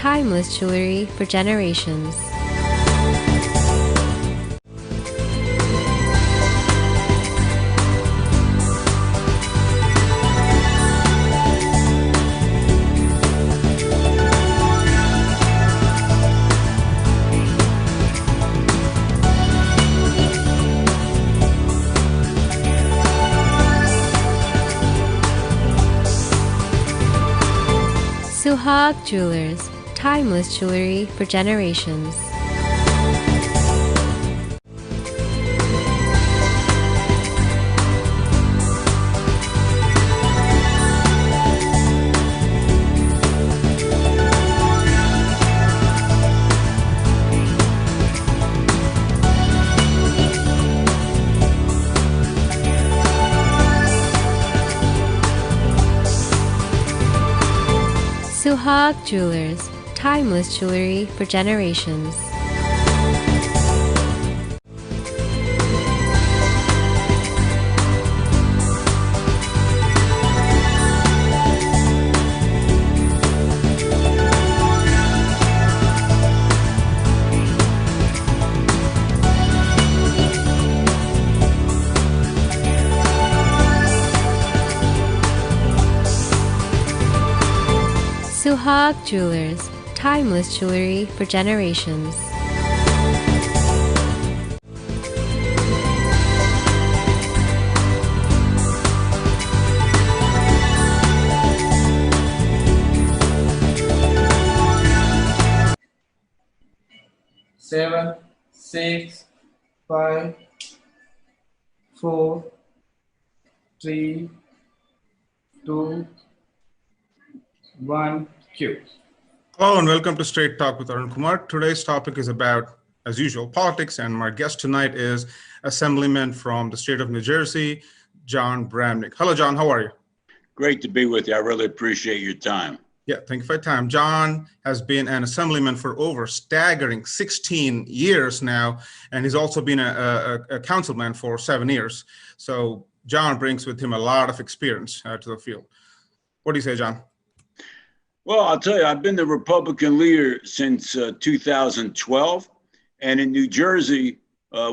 timeless jewelry for generations. Suhag Jewelers, timeless jewelry for generations. Suhag Jewelers, timeless jewelry for generations. Suhag Jewelers, timeless jewelry for generations. Seven, 6, 5, 4, 3, 2, 1, cue. Hello and welcome to Straight Talk with ARUN Kumar. Today's topic is about, as usual, politics, and my guest tonight is Assemblyman from the state of New Jersey, JON Bremnick. Hello, John. How are you? Great to be with you. I really appreciate your time. Yeah, thank you for your time. John has been an assemblyman for over staggering 16 years now, and he's also been a councilman for 7 years. So John brings with him a lot of experience to the field. What do you say, John? Well, I'll tell you, I've been the Republican leader since 2012. And in New Jersey,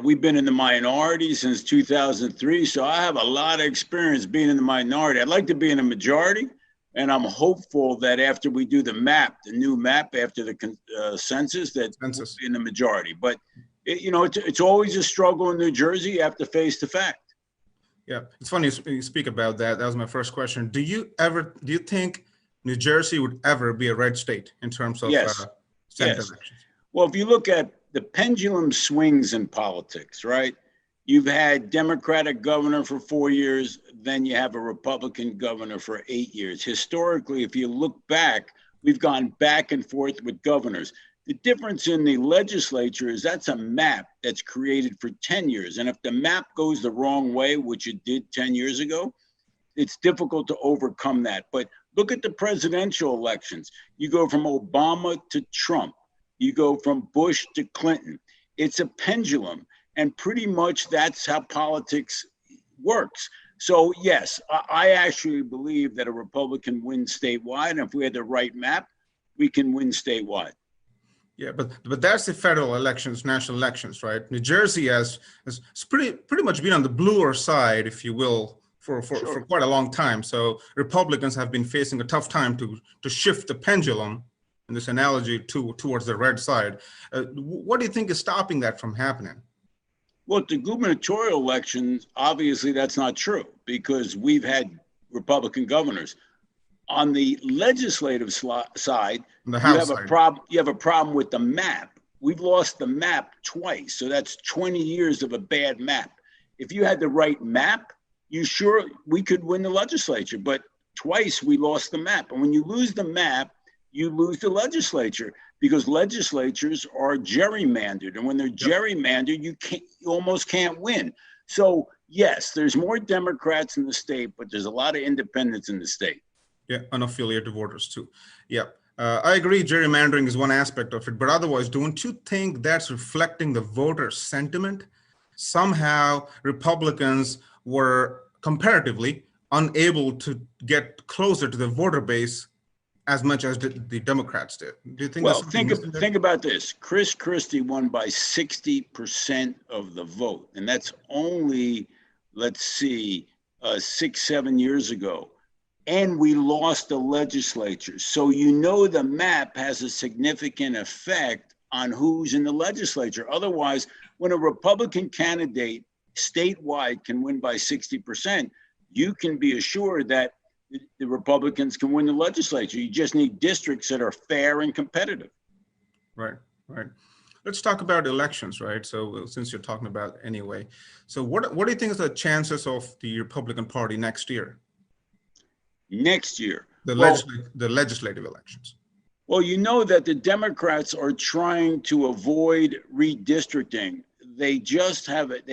we've been in the minority since 2003. So I have a lot of experience being in the minority. I'd like to be in the majority. And I'm hopeful that after we do the map, the new map after the census, that we'll be in the majority. But, it's always a struggle in New Jersey. You have to face the fact. Yeah, it's funny you speak about that. That was my first question. Do you think New Jersey would ever be a red state in terms of Senate elections? Well, if you look at the pendulum swings in politics, right? You've had Democratic governor for 4 years, then you have a Republican governor for 8 years. Historically, if you look back, we've gone back and forth with governors. The difference in the legislature is that's a map that's created for 10 years. And if the map goes the wrong way, which it did 10 years ago, it's difficult to overcome that. But look at the presidential elections. You go from Obama to Trump. You go from Bush to Clinton. It's a pendulum. And pretty much that's how politics works. So yes, I actually believe that a Republican wins statewide. And if we had the right map, we can win statewide. Yeah, but that's the federal elections, national elections, right? New Jersey has pretty much been on the bluer side, if you will, for quite a long time. So Republicans have been facing a tough time to shift the pendulum, in this analogy, towards the red side. What do you think is stopping that from happening? Well, the gubernatorial elections, obviously that's not true because we've had Republican governors. On the legislative side, you have a problem with the map. We've lost the map twice. So that's 20 years of a bad map. If you had the right map, we could win the legislature, but twice we lost the map. And when you lose the map, you lose the legislature because legislatures are gerrymandered. And when they're gerrymandered, you almost can't win. So yes, there's more Democrats in the state, but there's a lot of independents in the state. Yeah, unaffiliated voters too. Yeah, I agree gerrymandering is one aspect of it, but otherwise, don't you think that's reflecting the voter sentiment? Somehow Republicans were comparatively unable to get closer to the voter base as much as the Democrats did. Do you think Well, that's something think about this. Chris Christie won by 60% of the vote, and that's only, let's see, 6-7 years ago. And we lost the legislature. So you know the map has a significant effect on who's in the legislature. Otherwise, when a Republican candidate statewide can win by 60%, you can be assured that the Republicans can win the legislature. You just need districts that are fair and competitive. Right, right. Let's talk about elections, right? So since you're talking about anyway, so what do you think is the chances of the Republican Party next year? Next year? The legislative elections. Well, you know that the Democrats are trying to avoid redistricting. They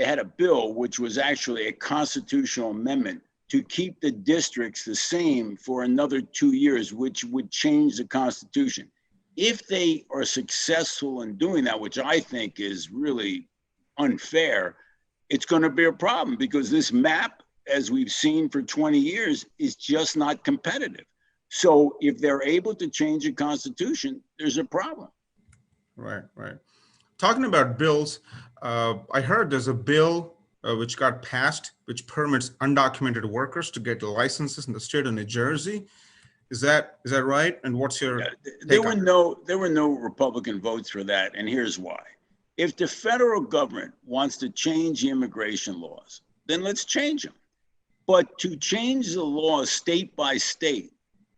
had a bill, which was actually a constitutional amendment, to keep the districts the same for another 2 years, which would change the Constitution. If they are successful in doing that, which I think is really unfair, it's going to be a problem because this map, as we've seen for 20 years, is just not competitive. So if they're able to change the Constitution, there's a problem. Right, right. Talking about bills, I heard there's a bill which got passed, which permits undocumented workers to get licenses in the state of New Jersey. Is that right? And what's your there were no Republican votes for that, and here's why. If the federal government wants to change the immigration laws, then let's change them. But to change the laws state by state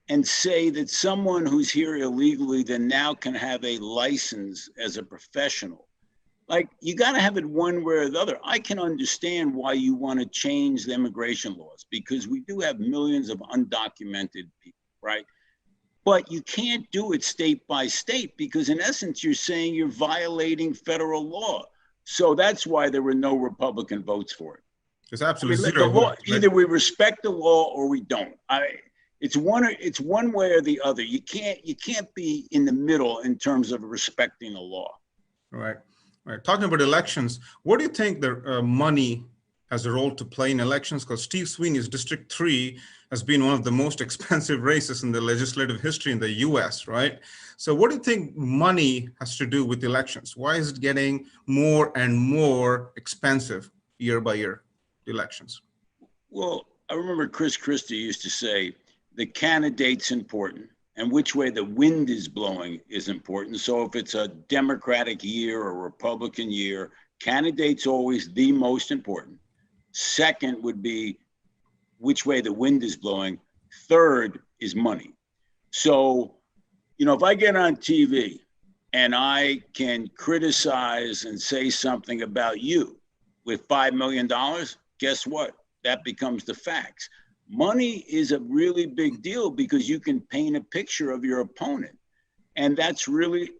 and say that someone who's here illegally then now can have a license as a professional, like, you got to have it one way or the other. I can understand why you want to change the immigration laws because we do have millions of undocumented people, right? But you can't do it state by state because in essence, you're saying you're violating federal law. So that's why there were no Republican votes for it. It's absolutely zero votes. Either we respect the law or we don't. It's one way or the other. You can't be in the middle in terms of respecting the law. Right. Right. Talking about elections, what do you think the money has a role to play in elections? Because Steve Sweeney's District 3 has been one of the most expensive races in the legislative history in the US, right? So what do you think money has to do with elections? Why is it getting more and more expensive year by year, elections? Well, I remember Chris Christie used to say, the candidate's important and which way the wind is blowing is important. So if it's a Democratic year or Republican year, candidate's always the most important. Second would be which way the wind is blowing. Third is money. So, if I get on TV and I can criticize and say something about you with $5 million, guess what? That becomes the facts. Money is a really big deal because you can paint a picture of your opponent. And that's really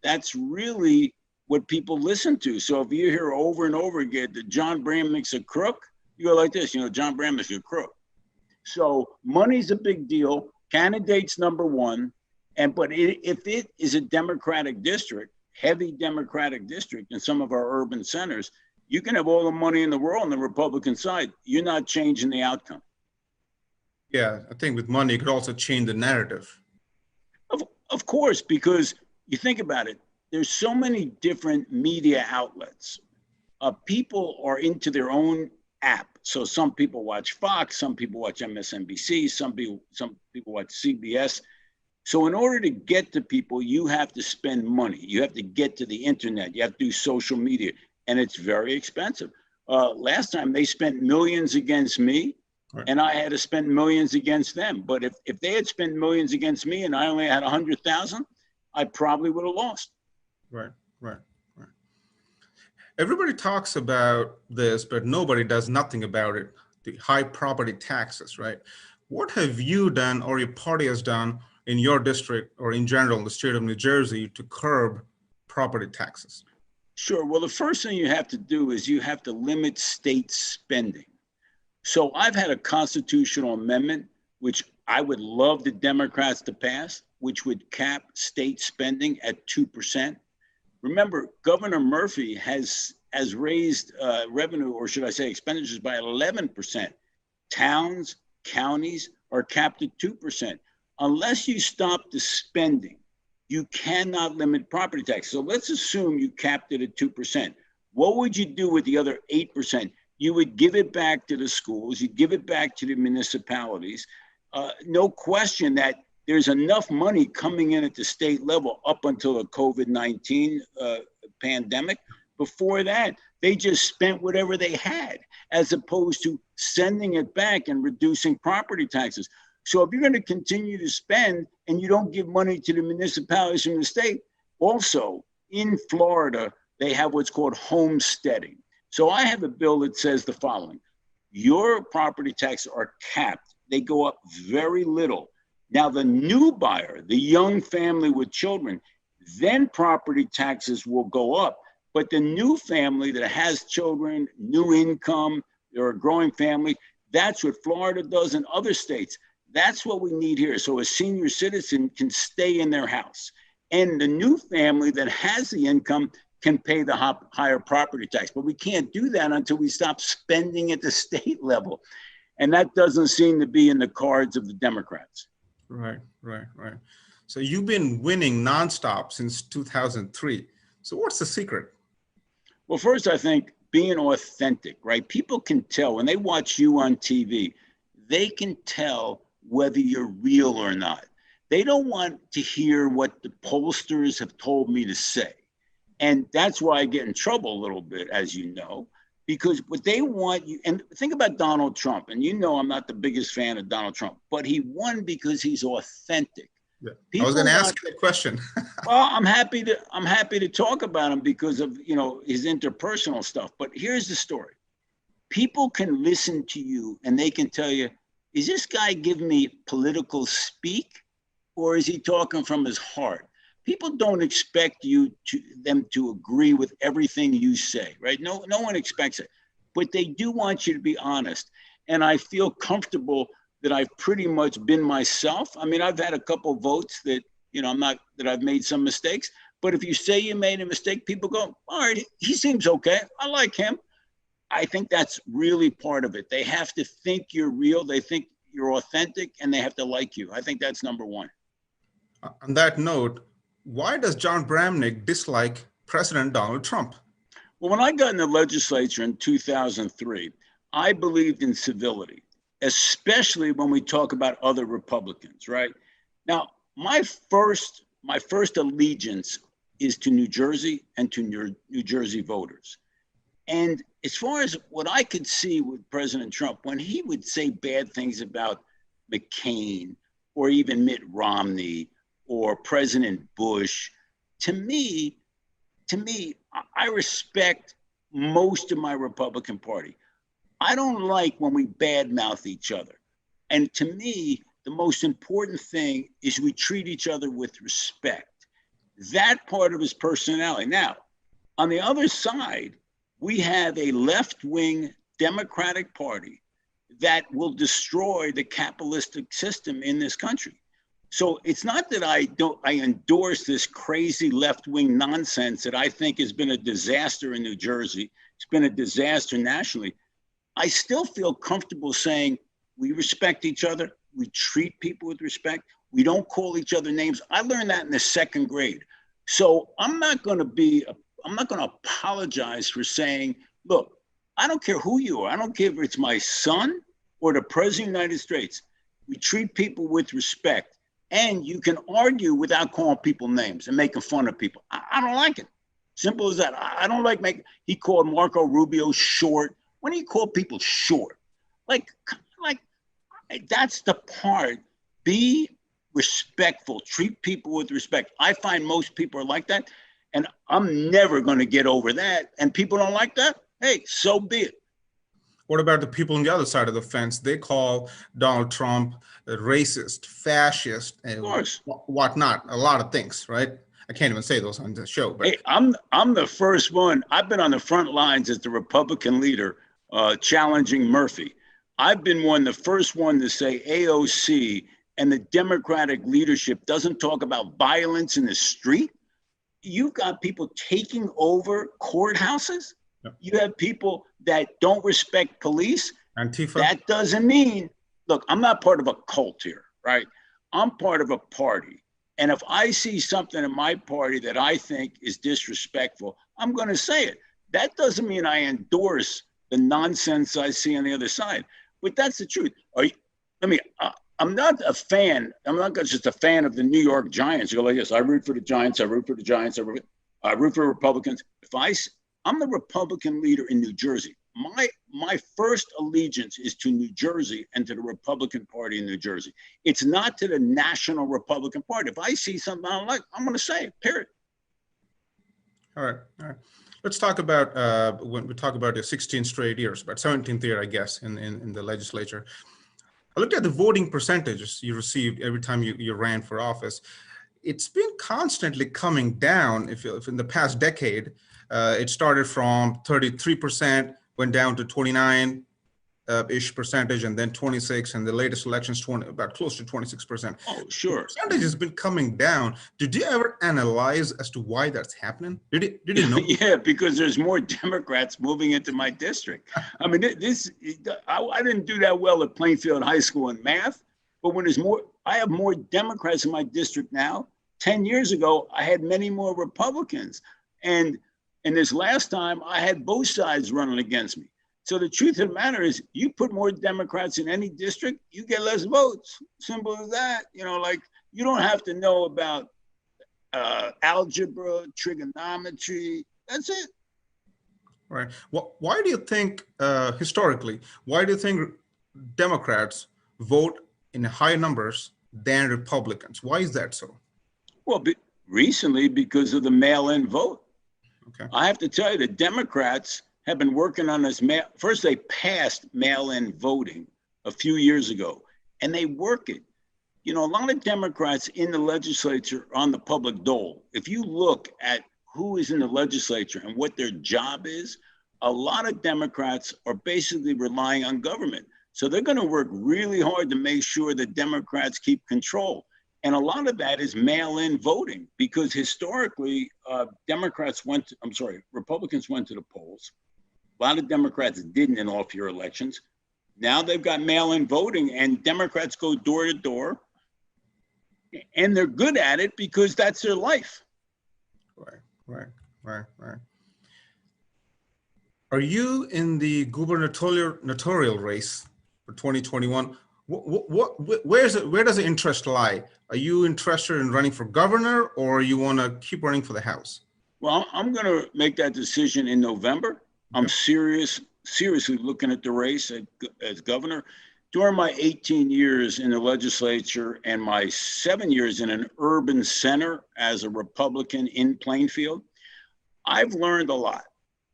what people listen to. So if you hear over and over again that John Bremnick's a crook, you go like this, John Bremnick's a crook. So money's a big deal. Candidate's number one. But if it is a Democratic district, heavy Democratic district in some of our urban centers, you can have all the money in the world on the Republican side. You're not changing the outcome. Yeah, I think with money, it could also change the narrative. Of course, because you think about it, there's so many different media outlets. People are into their own app. So some people watch Fox, some people watch MSNBC, some people watch CBS. So in order to get to people, you have to spend money. You have to get to the internet. You have to do social media, and it's very expensive. Last time they spent millions against me. Right. And I had to spend millions against them. But if they had spent millions against me and I only had 100,000, I probably would have lost. Right. Everybody talks about this, but nobody does nothing about it. The high property taxes, right? What have you done or your party has done in your district or in general in the state of New Jersey to curb property taxes? Sure. Well, the first thing you have to do is you have to limit state spending. So I've had a constitutional amendment, which I would love the Democrats to pass, which would cap state spending at 2%. Remember, Governor Murphy has raised revenue, or should I say expenditures, by 11%. Towns, counties are capped at 2%. unless you stop the spending, you cannot limit property tax. So let's assume you capped it at 2%. What would you do with the other 8%? You would give it back to the schools, you'd give it back to the municipalities. No question that there's enough money coming in at the state level up until the COVID-19 pandemic. Before that, they just spent whatever they had, as opposed to sending it back and reducing property taxes. So if you're going to continue to spend and you don't give money to the municipalities from the state, also in Florida, they have what's called homesteading. So I have a bill that says the following: your property taxes are capped. They go up very little. Now the new buyer, the young family with children, then property taxes will go up. But the new family that has children, new income, they're a growing family, that's what Florida does in other states. That's what we need here. So a senior citizen can stay in their house. And the new family that has the income can pay the higher property tax. But we can't do that until we stop spending at the state level. And that doesn't seem to be in the cards of the Democrats. Right. So you've been winning nonstop since 2003. So what's the secret? Well, first, I think being authentic, right? People can tell when they watch you on TV, they can tell whether you're real or not. They don't want to hear what the pollsters have told me to say. And that's why I get in trouble a little bit, as you know, because what they want you, and think about Donald Trump, and you know I'm not the biggest fan of Donald Trump, but he won because he's authentic. Yeah. I was going to ask you that question. Well, I'm happy to talk about him because of, you know, his interpersonal stuff. But here's the story. People can listen to you and they can tell you, is this guy giving me political speak or is he talking from his heart? People don't expect them to agree with everything you say, right? No one expects it, but they do want you to be honest. And I feel comfortable that I've pretty much been myself. I mean, I've had a couple votes that, you know, that I've made some mistakes, but if you say you made a mistake, people go, all right, he seems okay. I like him. I think that's really part of it. They have to think you're real. They think you're authentic and they have to like you. I think that's number one. On that note, why does John Bremnick dislike President Donald Trump? Well, when I got in the legislature in 2003, I believed in civility, especially when we talk about other Republicans, right? Now, my first allegiance is to New Jersey and to New Jersey voters. And as far as what I could see with President Trump, when he would say bad things about McCain or even Mitt Romney or President Bush, to me, I respect most of my Republican Party. I don't like when we badmouth each other. And to me, the most important thing is we treat each other with respect. That part of his personality. Now, on the other side, we have a left-wing Democratic Party that will destroy the capitalistic system in this country. So it's not that I endorse this crazy left-wing nonsense that I think has been a disaster in New Jersey. It's been a disaster nationally. I still feel comfortable saying we respect each other. We treat people with respect. We don't call each other names. I learned that in the second grade. So I'm not going to apologize for saying, look, I don't care who you are. I don't care if it's my son or the president of the United States. We treat people with respect. And you can argue without calling people names and making fun of people. I don't like it. Simple as that. I don't like he called Marco Rubio short. When do you call people short? Like that's the part. Be respectful. Treat people with respect. I find most people are like that. And I'm never going to get over that. And people don't like that. Hey, so be it. What about the people on the other side of the fence? They call Donald Trump a racist, fascist, and whatnot. A lot of things, right? I can't even say those on the show. But hey, I'm the first one. I've been on the front lines as the Republican leader challenging Murphy. I've been the first one to say AOC and the Democratic leadership doesn't talk about violence in the street. You've got people taking over courthouses. Yep. You have people that don't respect police. Antifa. That doesn't mean, look, I'm not part of a cult here, right? I'm part of a party. And if I see something in my party that I think is disrespectful, I'm going to say it. That doesn't mean I endorse the nonsense I see on the other side, but that's the truth. I'm not a fan. I'm not just a fan of the New York Giants. You go like this: I root for the Giants. I root for the Giants. I root for Republicans. I'm the Republican leader in New Jersey. My first allegiance is to New Jersey and to the Republican Party in New Jersey. It's not to the National Republican Party. If I see something I don't like, I'm going to say it, period. All right. Let's talk about when we talk about your 16 straight years, about 17th year, I guess, in the legislature. I looked at the voting percentages you received every time you ran for office. It's been constantly coming down. If in the past decade, it started from 33%, went down to 29 ish percentage, and then 26, and the latest elections about close to 26%. Oh, sure. The percentage has been coming down. Did you ever analyze as to why that's happening? Did you know? Yeah, because there's more Democrats moving into my district. I mean, I didn't do that well at Plainfield High School in math, but when there's more, I have more Democrats in my district now. 10 years ago, I had many more Republicans. And this last time, I had both sides running against me. So the truth of the matter is, you put more Democrats in any district, you get less votes. Simple as that. You know, like, you don't have to know about algebra, trigonometry. That's it. Right. Well, why do you think, historically, why do you think Democrats vote in higher numbers than Republicans? Why is that so? Well, recently, because of the mail-in vote. Okay. I have to tell you, the Democrats have been working on this. First, they passed mail-in voting a few years ago, and they work it. You know, a lot of Democrats in the legislature are on the public dole. If you look at who is in the legislature and what their job is, a lot of Democrats are basically relying on government. So they're going to work really hard to make sure that Democrats keep control. And a lot of that is mail-in voting, because historically, Republicans went to the polls. A lot of Democrats didn't in off-year elections. Now they've got mail-in voting, and Democrats go door to door, and they're good at it because that's their life. Right. Are you in the gubernatorial race for 2021? Where does the interest lie? Are you interested in running for governor, or you want to keep running for the House? Well, I'm going to make that decision in November. I'm seriously looking at the race as governor. During my 18 years in the legislature and my 7 years in an urban center as a Republican in Plainfield, I've learned a lot.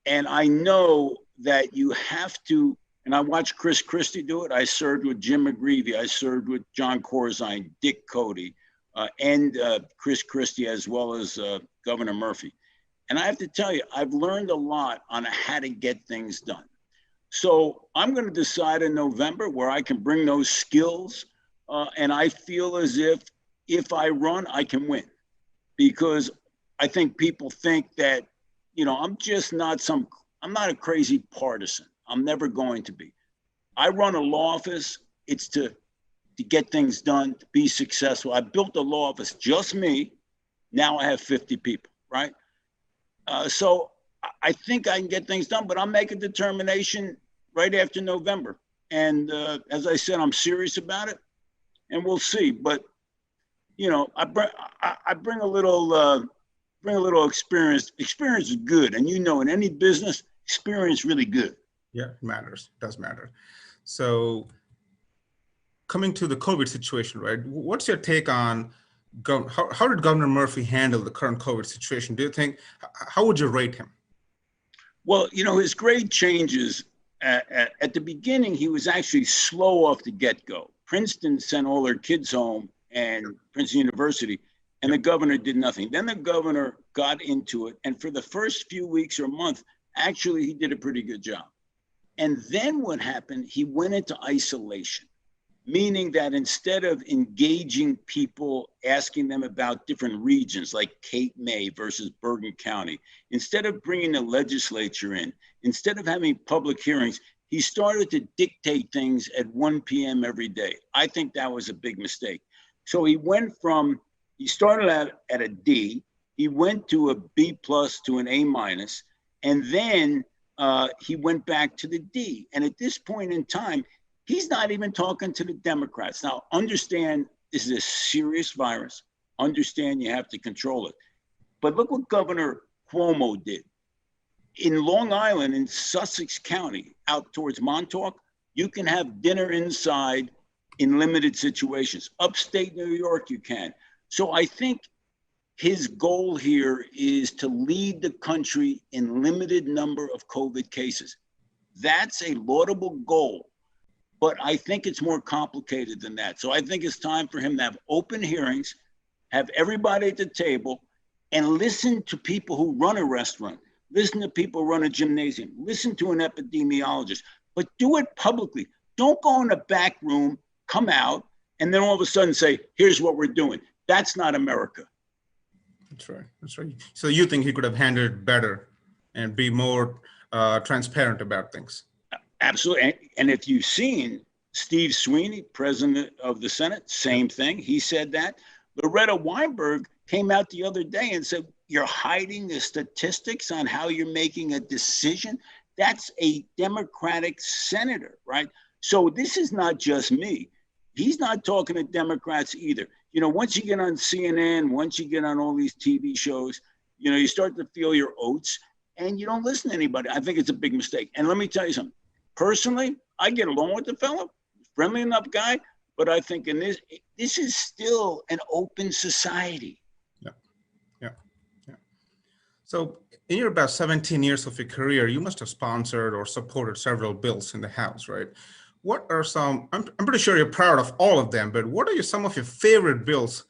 And I know that you have to, and I watched Chris Christie do it. I served with Jim McGreevey. I served with John Corzine, Dick Cody, and Chris Christie, as well as Governor Murphy. And I have to tell you, I've learned a lot on how to get things done. So I'm going to decide in November where I can bring those skills. And I feel as if I run, I can win. Because I think people think that, you know, I'm not a crazy partisan. I'm never going to be. I run a law office. It's to get things done, to be successful. I built a law office, just me. Now I have 50 people, right? So I think I can get things done, but I'll make a determination right after November. And as I said, I'm serious about it, and we'll see. But you know, I bring a little experience. Experience is good, and you know, in any business, experience really good. Yeah, it matters. It does matter. So, coming to the COVID situation, right? What's your take on how did Governor Murphy handle the current COVID situation? Do you think, how would you rate him? Well, you know, his grade changes. At the beginning, he was actually slow off the get-go. Princeton sent all their kids home, and Princeton University, and the governor did nothing. Then the governor got into it, and for the first few weeks or month, actually, he did a pretty good job. And then what happened, he went into isolation, meaning that instead of engaging people, asking them about different regions like Cape May versus Bergen County, instead of bringing the legislature in, instead of having public hearings, he started to dictate things at 1 p.m. every day. I think that was a big mistake. So he started out at a D, he went to a B plus to an A minus, and then he went back to the D. And at this point in time, he's not even talking to the Democrats. Now, understand this is a serious virus. Understand you have to control it. But look what Governor Cuomo did. In Long Island, in Sussex County, out towards Montauk, you can have dinner inside in limited situations. Upstate New York, you can. So I think his goal here is to lead the country in limited number of COVID cases. That's a laudable goal, but I think it's more complicated than that. So I think it's time for him to have open hearings, have everybody at the table, and listen to people who run a restaurant, listen to people who run a gymnasium, listen to an epidemiologist, but do it publicly. Don't go in a back room, come out, and then all of a sudden say, here's what we're doing. That's not America. That's right. That's right. So you think he could have handled it better and be more transparent about things? Absolutely. And if you've seen Steve Sweeney, president of the Senate, same thing. He said that. Loretta Weinberg came out the other day and said, you're hiding the statistics on how you're making a decision. That's a Democratic senator, right? So this is not just me. He's not talking to Democrats either. You know, once you get on CNN, once you get on all these TV shows, you know, you start to feel your oats and you don't listen to anybody. I think it's a big mistake. And let me tell you something. Personally, I get along with the fellow, friendly enough guy, but I think in this is still an open society. Yeah. So in your about 17 years of your career, you must have sponsored or supported several bills in the House, right? What are some, I'm pretty sure you're proud of all of them, but what are some of your favorite bills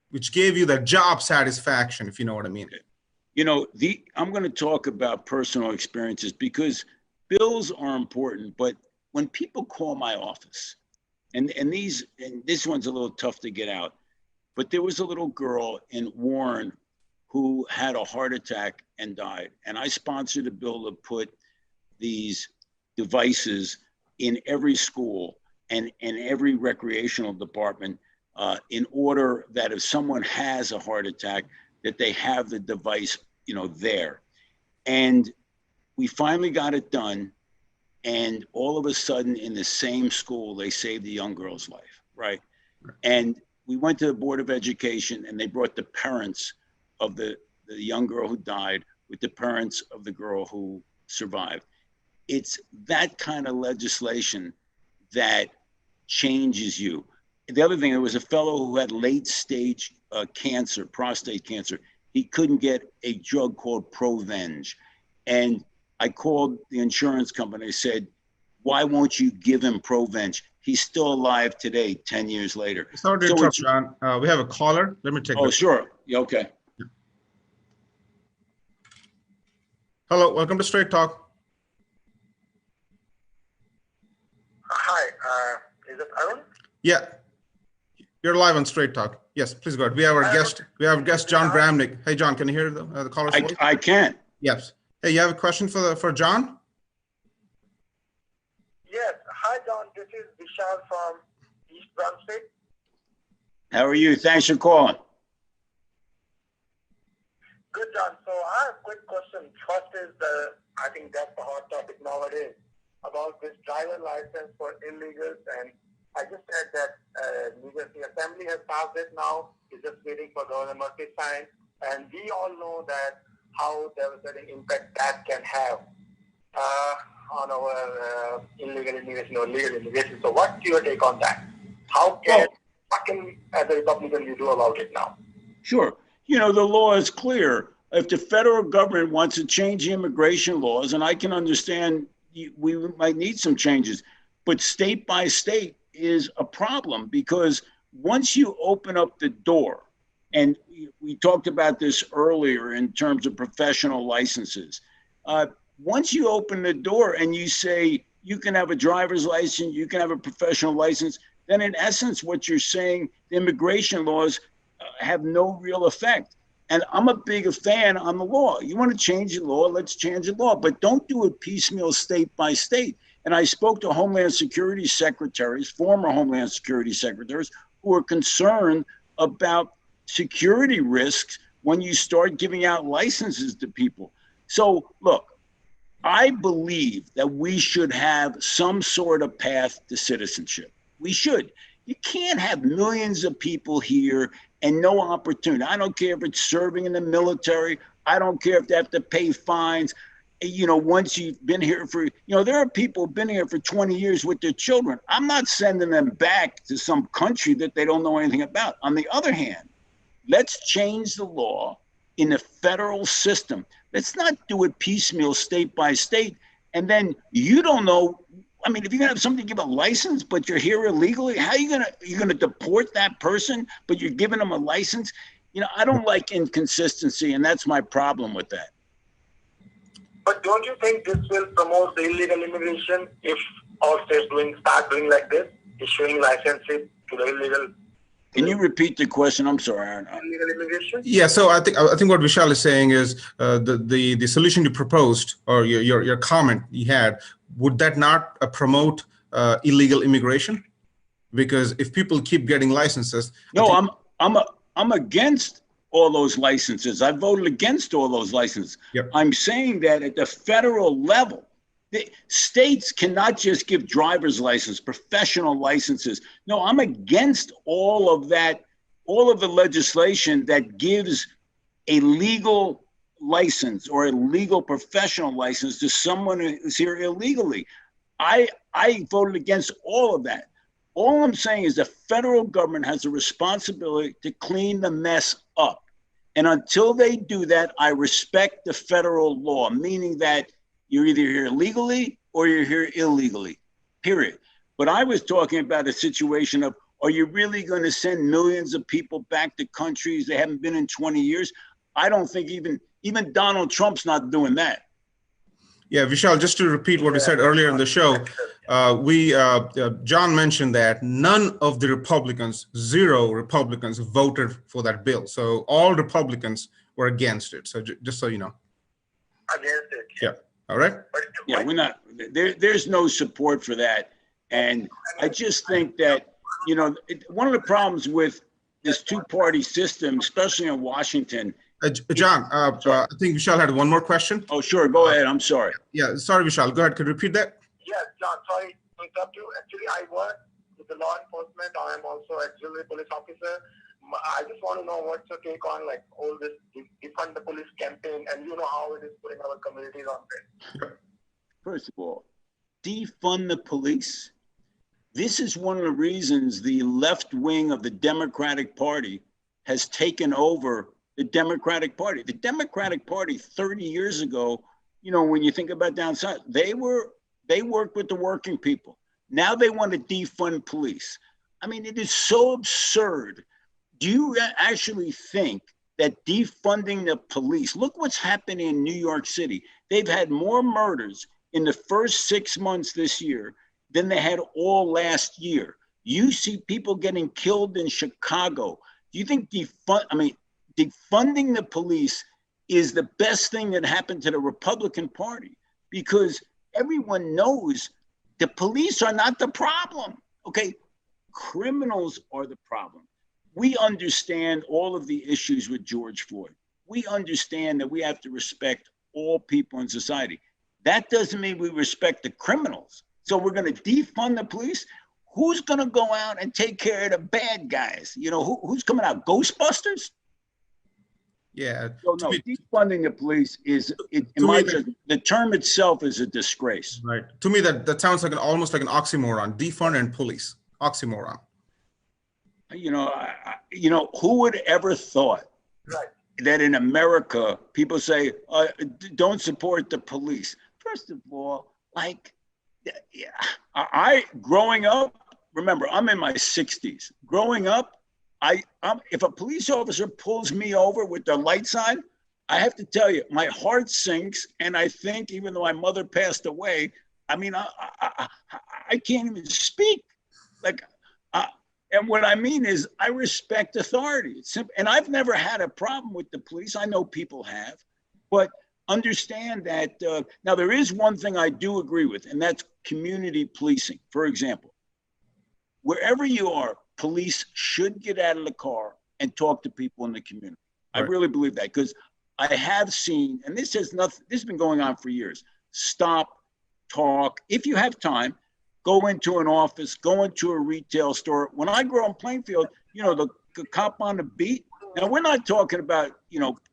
which gave you that job satisfaction, if you know what I mean? You know, I'm going to talk about personal experiences because bills are important, but when people call my office, and this one's a little tough to get out, but there was a little girl in Warren who had a heart attack and died. And I sponsored a bill to put these devices in every school and every recreational department in order that if someone has a heart attack, that they have the device, you know, there. And we finally got it done. And all of a sudden in the same school, they saved the young girl's life, right? And we went to the Board of Education and they brought the parents of the young girl who died with the parents of the girl who survived. It's that kind of legislation that changes you. The other thing, there was a fellow who had late stage cancer, prostate cancer. He couldn't get a drug called Provenge. And I called the insurance company. I said, why won't you give him Provenge? He's still alive today, 10 years later. Sorry to interrupt, John. We have a caller. Let me take this. Sure. Yeah, okay. Hello, welcome to Straight Talk. Hi, is it ARUN? Yeah, you're live on Straight Talk. Yes, please go ahead. We have our guest. We have guest John Bremnick. Hey, John, can you hear the caller's voice? I can. Yes. Hey, you have a question for John? Yes. Hi, John. This is Vishal from East Bremnick. How are you? Thanks for calling. Good, John. So I have a quick question. First is I think that's the hot topic nowadays about this driver license for illegals. And I just said that New Jersey Assembly has passed it now. It's just waiting for Governor Murphy's sign. And we all know that how devastating impact that can have on our illegal immigration or legal immigration. So what's your take on that? What can, as a Republican, you do about it now? Sure. You know, the law is clear. If the federal government wants to change the immigration laws, and I can understand we might need some changes, but state by state is a problem because once you open up the door, and we talked about this earlier in terms of professional licenses, once you open the door and you say you can have a driver's license, you can have a professional license, then in essence what you're saying, the immigration laws have no real effect. And I'm a big fan on the law. You want to change the law, let's change the law, but don't do it piecemeal state by state. And I spoke to Homeland Security secretaries, former Homeland Security secretaries, who are concerned about security risks when you start giving out licenses to people. So look, I believe that we should have some sort of path to citizenship. We should. You can't have millions of people here and no opportunity. I don't care if it's serving in the military. I don't care if they have to pay fines. You know, once you've been here for, you know, there are people who've been here for 20 years with their children. I'm not sending them back to some country that they don't know anything about. On the other hand, let's change the law in the federal system. Let's not do it piecemeal, state by state. And then you don't know. I mean, if you're gonna have somebody give a license, but you're here illegally, how are you gonna deport that person, but you're giving them a license? You know, I don't like inconsistency, and that's my problem with that. But don't you think this will promote the illegal immigration if all states start doing like this, issuing licenses to the illegal? Can you repeat the question? I'm sorry, Aaron. Illegal immigration? Yeah, so I think what Vishal is saying is the solution you proposed, or your comment you had, would that not promote illegal immigration? Because if people keep getting licenses, no, I'm against all those licenses. I voted against all those licenses. Yep. I'm saying that at the federal level, the states cannot just give driver's license, professional licenses. No, I'm against all of that, all of the legislation that gives a legal license or a legal professional license to someone who's here illegally. I voted against all of that. All I'm saying is the federal government has a responsibility to clean the mess up. And until they do that, I respect the federal law, meaning that you're either here legally or you're here illegally, period. But I was talking about a situation of, are you really going to send millions of people back to countries they haven't been in 20 years? I don't think even Donald Trump's not doing that. Yeah, Vishal, just to repeat what we said earlier in the show, John mentioned that none of the Republicans, 0 Republicans voted for that bill. So all Republicans were against it. So just so you know. Against it. Yeah. All right. Yeah, we're not, there's no support for that. And I just think that, you know, one of the problems with this two-party system, especially in Washington. John, I think Vishal had one more question. Oh, sure. Go ahead. I'm sorry. Yeah, sorry, Vishal. Go ahead. Could you repeat that? Yes, John, sorry to interrupt you. Actually, I work with the law enforcement. I am also a auxiliary police officer. I just want to know what's your take on like all this defund the police campaign, and you know how it is putting our communities on risk. First of all, defund the police. This is one of the reasons the left wing of the Democratic Party has taken over the Democratic Party. The Democratic Party 30 years ago, you know, when you think about down south, they worked with the working people. Now they want to defund police. I mean, it is so absurd. Do you actually think that defunding the police, look what's happening in New York City. They've had more murders in the first 6 months this year than they had all last year. You see people getting killed in Chicago. Do you think defunding the police is the best thing that happened to the Republican Party? Because everyone knows the police are not the problem, okay? Criminals are the problem. We understand all of the issues with George Floyd. We understand that we have to respect all people in society. That doesn't mean we respect the criminals. So we're going to defund the police? Who's going to go out and take care of the bad guys? You know, who's coming out? Ghostbusters? Yeah. So no, defunding the police is, the term itself is a disgrace. Right. To me, that sounds like almost like an oxymoron. Defund and police. Oxymoron. You know, who would ever thought that in America, people say, don't support the police? First of all, like, growing up, remember, I'm in my 60s. Growing up, if a police officer pulls me over with the lights on, I have to tell you, my heart sinks. And I think, even though my mother passed away, I mean, I can't even speak. Like, and what I mean is, I respect authority. It's simple. And I've never had a problem with the police. I know people have, but understand that now there is one thing I do agree with, and that's community policing. For example, wherever you are, police should get out of the car and talk to people in the community. Right. I really believe that, because I have seen, and this has been going on for years. Stop, talk. If you have time, go into an office, go into a retail store. When I grew up in Plainfield, the cop on the beat. Now, we're not talking about,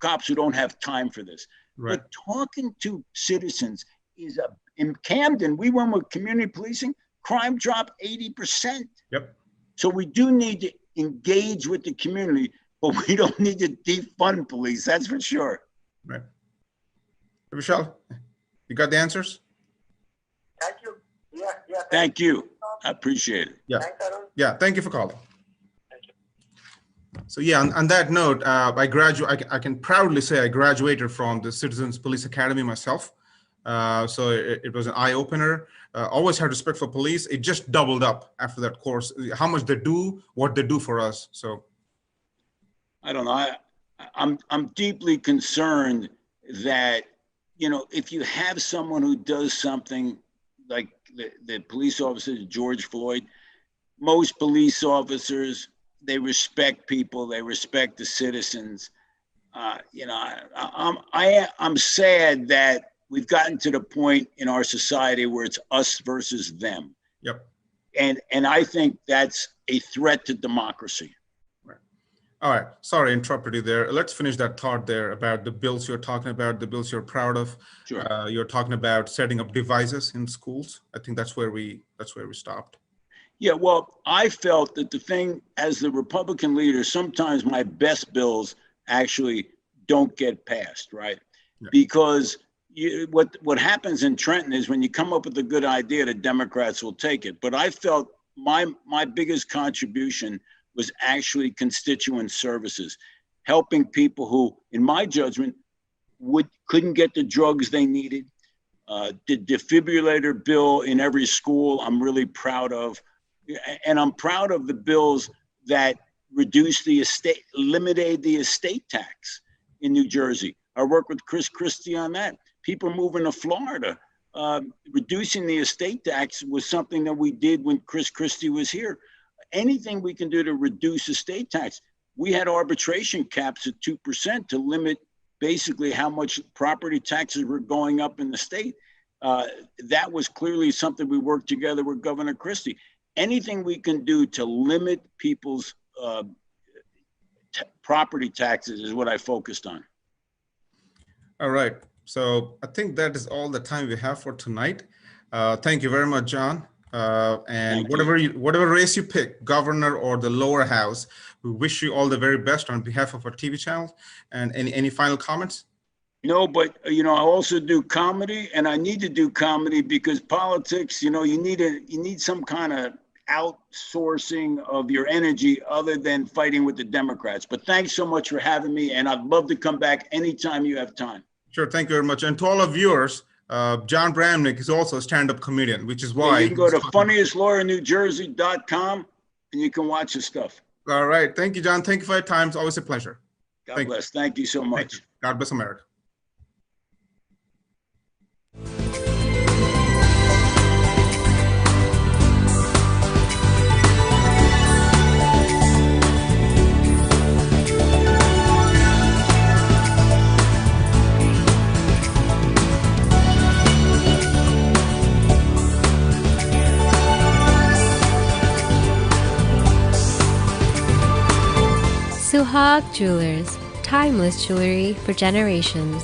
cops who don't have time for this. Right. But talking to citizens is in Camden, we went with community policing, crime dropped 80%. Yep. So we do need to engage with the community, but we don't need to defund police. That's for sure. Right. Michelle, you got the answers? Thank you. Yeah. Thank you. I appreciate it. Yeah. Thanks, Arun. Yeah. Thank you for calling. Thank you. So yeah, on that note, I can proudly say I graduated from the Citizens Police Academy myself. So it was an eye opener. Always had respect for police. It just doubled up after that course. How much they do, what they do for us. So I don't know. I'm deeply concerned that, if you have someone who does something like the police officer, George Floyd, most police officers, they respect people, they respect the citizens. I'm sad that we've gotten to the point in our society where it's us versus them. yep. And I think that's a threat to democracy. All right. Sorry, I interrupted you there. Let's finish that thought there about the bills you're talking about, the bills you're proud of. Sure. You're talking about setting up devices in schools. I think that's where we stopped. Yeah, well, I felt that the thing, as the Republican leader, sometimes my best bills actually don't get passed, right? Yeah. Because what happens in Trenton is when you come up with a good idea, the Democrats will take it. But I felt my biggest contribution was actually constituent services, helping people who, in my judgment, couldn't get the drugs they needed. The defibrillator bill in every school, I'm really proud of. And I'm proud of the bills that eliminated the estate tax in New Jersey. I worked with Chris Christie on that. People moving to Florida, reducing the estate tax was something that we did when Chris Christie was here. Anything we can do to reduce estate tax. We had arbitration caps at 2% to limit basically how much property taxes were going up in the state. That was clearly something we worked together with Governor Christie. Anything we can do to limit people's property taxes is what I focused on. All right. So I think that is all the time we have for tonight. Thank you very much, John. And whatever race you pick, governor or the lower house, we wish you all the very best on behalf of our TV channel. And any final comments? No, but I also do comedy, and I need to do comedy because politics, you need some kind of outsourcing of your energy other than fighting with the Democrats. But thanks so much for having me, and I'd love to come back anytime you have time. Sure, thank you very much. And to all our viewers, John Bremnick is also a stand-up comedian, which is why you can go to funniestlawyernewjersey.com and you can watch his stuff. All right. Thank you, John. Thank you for your time. It's always a pleasure. God bless. Thank you so much. God bless America. Suhag Jewelers, timeless jewelry for generations.